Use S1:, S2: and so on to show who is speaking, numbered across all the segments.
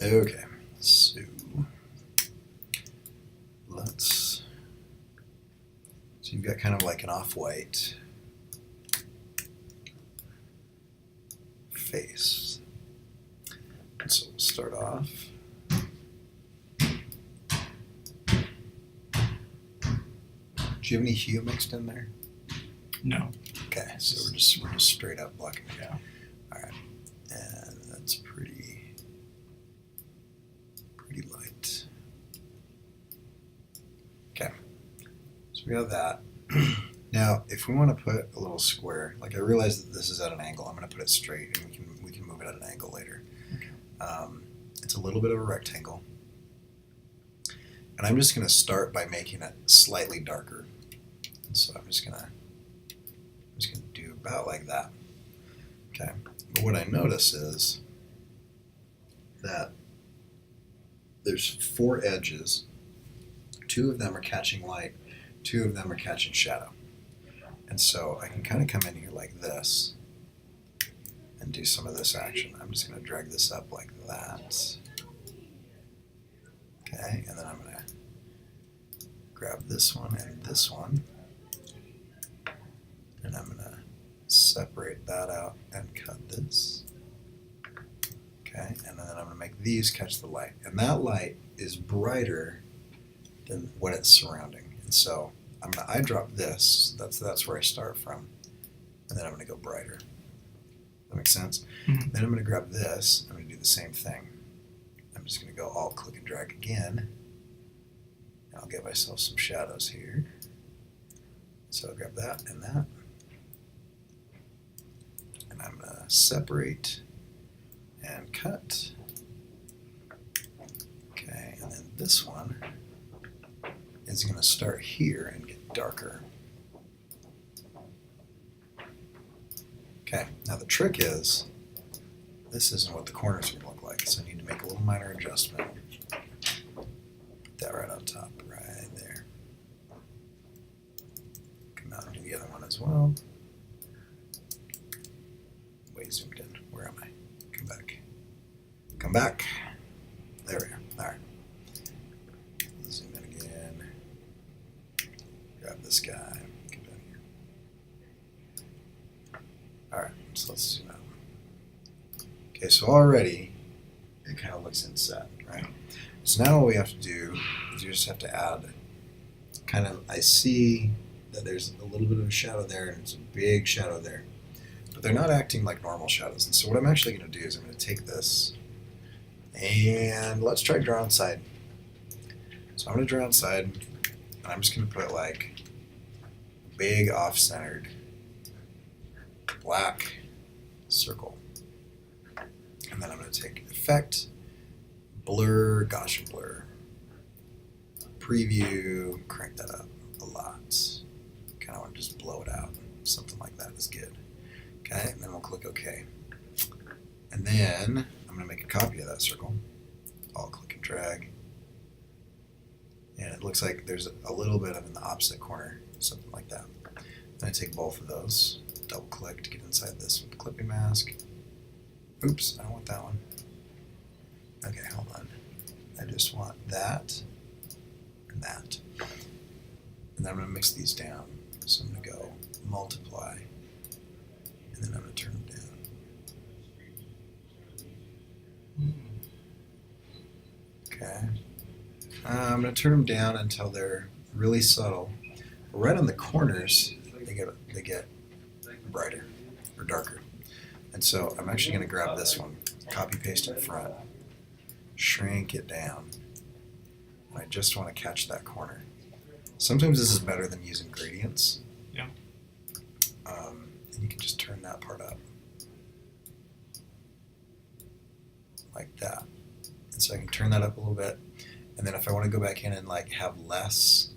S1: Okay, so let's, so you've got kind of like an off-white face. And so we'll start off. Do you have any hue mixed in there?
S2: No.
S1: Okay, so we're just straight up blocking it.
S2: Yeah.
S1: All right, and that's pretty light. Okay, so we have that. Now, if we want to put a little square, like I realize that this is at an angle, I'm going to put it straight, and we can move it at an angle later.
S2: Okay.
S1: It's a little bit of a rectangle, and I'm just going to start by making it slightly darker. And so I'm just gonna do about like that. Okay, but what I notice is that there's 4 edges. 2 of them are catching light, 2 of them are catching shadow. And so I can kind of come in here like this and do some of this action. I'm just going to drag this up like that. Okay, and then I'm going to grab this one and this one, and I'm going to separate that out and cut this. Okay, and then I'm going to make these catch the light. And that light is brighter than what it's surrounding. And so I'm going to eyedrop this. That's where I start from. And then I'm going to go brighter. That makes sense?
S2: Mm-hmm.
S1: Then I'm going to grab this. I'm going to do the same thing. I'm just going to go alt click and drag again. And I'll get myself some shadows here. So I'll grab that and that. And I'm going to separate and cut. Okay, and then this one is going to start here and get darker. Okay, now the trick is, this isn't what the corners would look like, so I need to make a little minor adjustment. Put that right on top, right there. Come out and do the other one as well. Way zoomed in. Where am I? Come back. Come back. There we are. All right. Zoom in again. Grab this guy. Come down here. All right. So let's zoom out. Okay. So already it kind of looks inset, right? So now all we have to do is you just have to add kind of. I see that there's a little bit of a shadow there, and it's a big shadow there. But they're not acting like normal shadows. And so what I'm actually going to do is I'm going to take this and let's try draw inside. So I'm going to draw inside, and I'm just going to put like a big off-centered black circle. And then I'm going to take Effect, Blur, Gaussian Blur, Preview, crank that up a lot. Kind of want to just blow it out. Something like that is good. Okay, and then we'll click OK. And then I'm going to make a copy of that circle. I'll click and drag. And it looks like there's a little bit of in the opposite corner, something like that. Then I take both of those, double click to get inside this with the clipping mask. Oops, I don't want that one. Okay, hold on. I just want that and that. And then I'm going to mix these down. So I'm going to go multiply. And then I'm going to turn them down. Okay. I'm going to turn them down until they're really subtle. But right on the corners, they get brighter or darker. And so I'm actually going to grab this one, copy paste in front, shrink it down. And I just want to catch that corner. Sometimes this is better than using gradients.
S2: Yeah.
S1: And you can just turn that part up. Like that. And so I can turn that up a little bit. And then if I want to go back in and like have less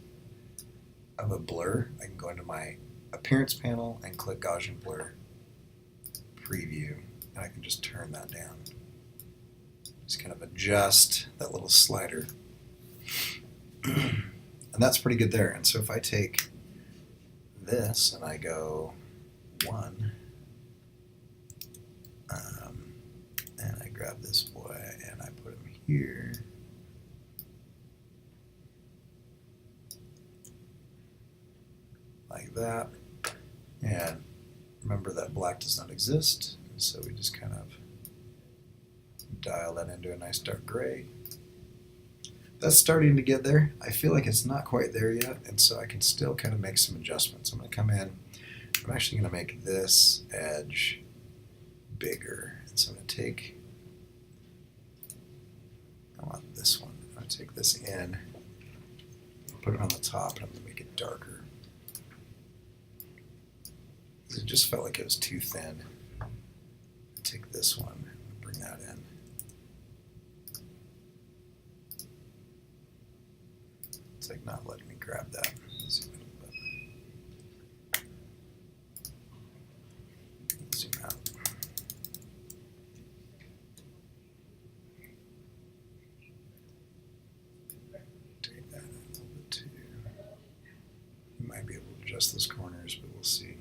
S1: of a blur, I can go into my appearance panel and click Gaussian Blur, Preview, and I can just turn that down. Just kind of adjust that little slider. And that's pretty good there. And so if I take this and I go 1, and I grab this boy and I put him here. Like that. And remember that black does not exist, so we just kind of dial that into a nice dark gray. That's starting to get there. I feel like it's not quite there yet, and so I can still kind of make some adjustments. I'm going to come in. I'm actually going to make this edge bigger. And so I'm going to take, I want this one. I'm going to take this in, put it on the top, and I'm going to make it darker. It just felt like it was too thin. Take this one, bring that in. It's like not letting me grab that. Zoom in a bit. Zoom out. Take that in a little bit too. You might be able to adjust those corners, but we'll see.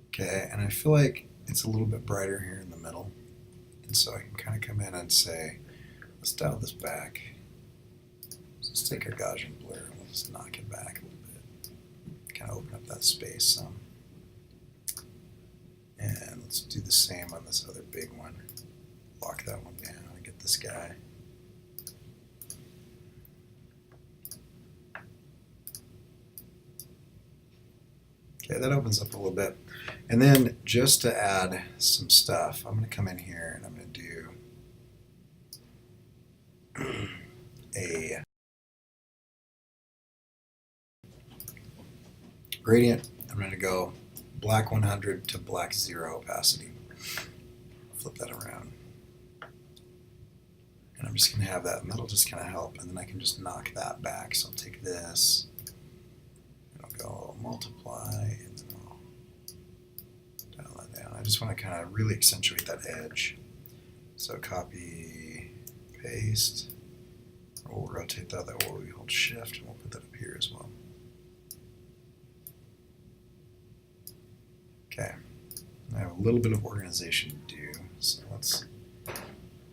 S1: Okay, and I feel like it's a little bit brighter here in the middle. And so I can kind of come in and say, let's dial this back. Let's take our Gaussian blur and we'll just knock it back a little bit. Kind of open up that space some. And let's do the same on this other big one. Lock that one down and get this guy. Okay, that opens up a little bit. And then just to add some stuff, I'm going to come in here and I'm going to do a gradient. I'm going to go black 100 to black 0 opacity. Flip that around. And I'm just going to have that, and that'll just kind of help. And then I can just knock that back. So I'll take this, and I'll go multiply, and then I'll dial that down. I just want to kind of really accentuate that edge. So copy, paste. We'll rotate that way. We hold shift, and we'll put that up here as well. Okay, I have a little bit of organization to do, so let's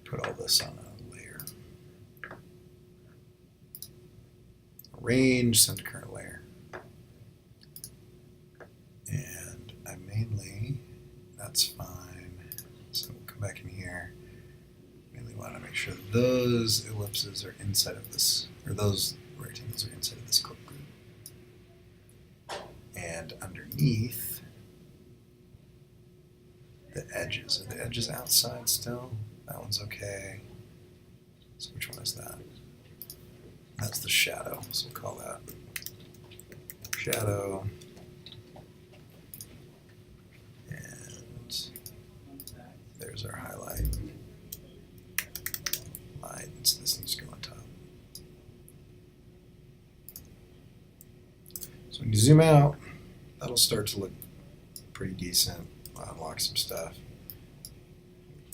S1: put all this on a layer. Arrange, send to current layer. And I mainly, that's fine. So we'll come back in here. Mainly want to make sure that those ellipses are inside of this, or those rectangles are inside of this clip group. And underneath, the edges. Are the edges outside still? That one's okay. So which one is that? That's the shadow, so we'll call that shadow. And there's our highlight. Light, so this needs to go on top. So when you zoom out, that'll start to look pretty decent. Unlock some stuff.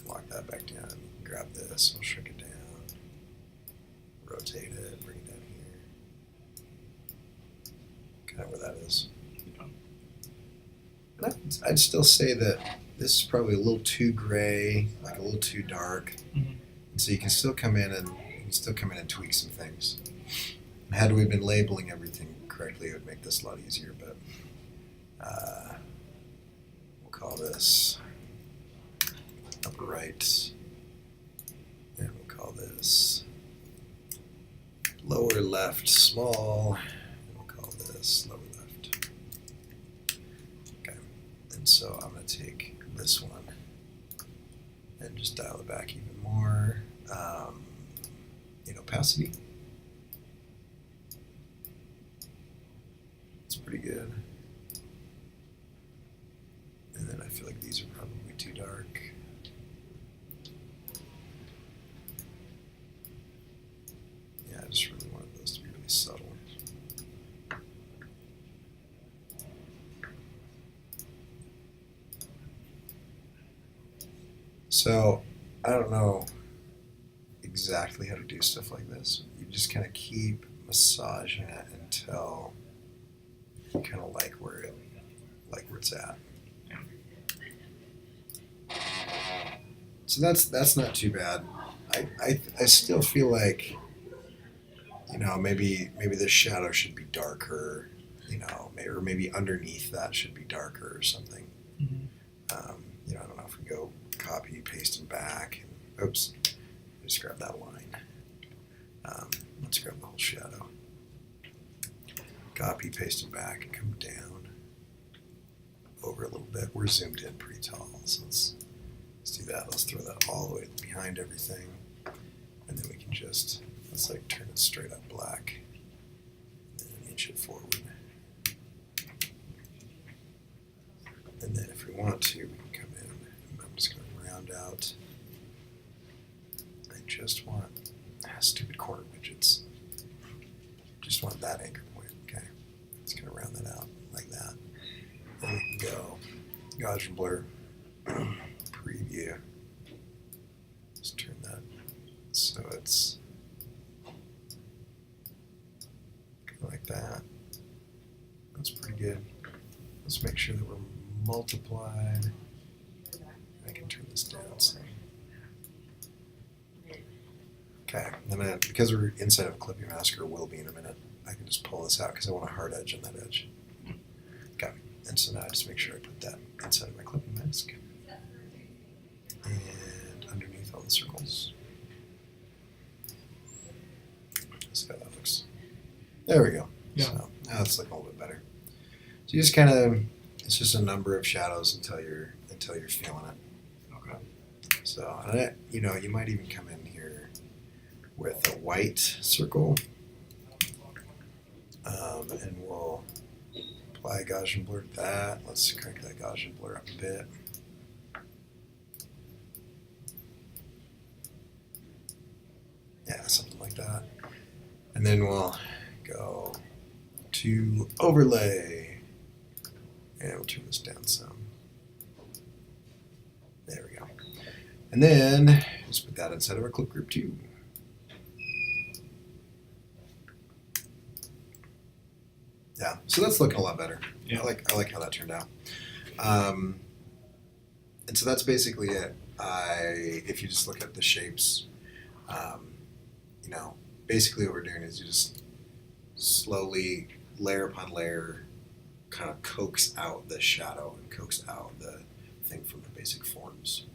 S1: Lock that back down. Grab this. We'll shrink it down. Rotate it. Bring it down here. Kind of where that is. I'd still say that this is probably a little too gray, like a little too dark.
S2: Mm-hmm.
S1: And so you can still come in and tweak some things. And had we been labeling everything correctly, it would make this a lot easier. But call this upper right, and we'll call this lower left small, and we'll call this lower left. Okay, and so I'm going to take this one and just dial it back even more. Opacity. It's pretty good. And then I feel like these are probably too dark. Yeah, I just really wanted those to be really subtle. So I don't know exactly how to do stuff like this. You just kind of keep massaging it until you kind of like where it's at. So that's not too bad. I still feel like, maybe this shadow should be darker, or maybe underneath that should be darker or something. I don't know if we go copy, paste, and back. And, oops, just grab that line. Let's grab the whole shadow. Copy, paste, and back, and come down over a little bit. We're zoomed in pretty tall, so let's do that. Let's throw that all the way behind everything, and then we can just like turn it straight up black, and then inch it forward. And then if we want to, we can come in, and I'm just going to round out. I just want stupid corner widgets. Just want that anchor point. Okay, just going to round that out like that. Then we can go Gaussian blur, preview. Let's turn that so it's kind of like that. That's pretty good. Let's make sure that we're multiplied. I can turn this down some. Okay, then because we're inside of a clipping mask, or will be in a minute, I can just pull this out because I want a hard edge on that edge. Okay, and so now I just make sure I put that inside of my clipping mask. And underneath all the circles. See how that looks. There we go.
S2: Yeah.
S1: So now it's looking a little bit better. So you just kind of, it's just a number of shadows until you're feeling it.
S2: Okay.
S1: So you might even come in here with a white circle, and we'll apply a Gaussian blur to that. Let's crank that Gaussian blur up a bit. Yeah, something like that. And then we'll go to overlay, and we'll turn this down some. There we go. And then let's put that inside of our clip group too. Yeah, so that's looking a lot better.
S2: Yeah.
S1: I like how that turned out. And so that's basically it. If you just look at the shapes, basically what we're doing is you just slowly, layer upon layer, kind of coax out the shadow and coax out the thing from the basic forms.